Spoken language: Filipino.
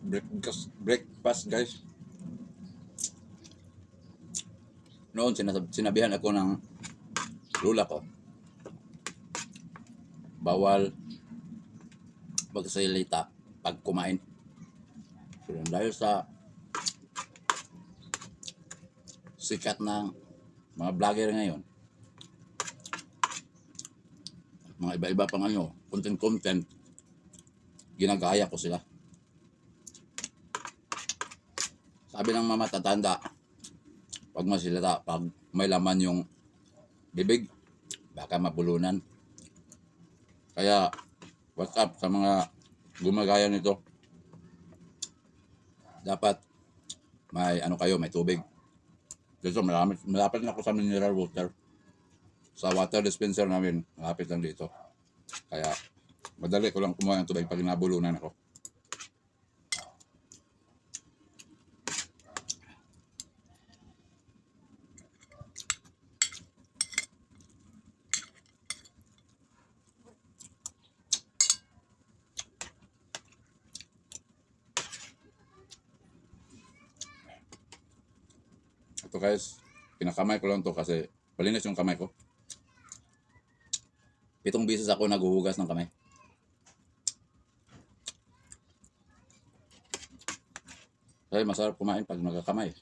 breakfast guys. Noon sinabihan ako ng lula ko, bawal magsalita pag kumain. So, dahil sa sikat ng mga vlogger ngayon, mga iba-iba pang content, ginagaya ko sila. Sabi ng mga matatanda, pag masilata, pag may laman yung bibig, baka mabulunan. Kaya, what's up sa mga gumagaya nito? Dapat may may tubig. Dito malapit na ako sa mineral water. Sa water dispenser namin, malapit lang dito. Kaya, madali ko lang kumuha ng tubig pag nabulunan ako. Ito guys, pinakamay ko lang to kasi malinis yung kamay ko. 7 beses ako naghuhugas ng kamay. Kaya masarap kumain pag nagkakamay.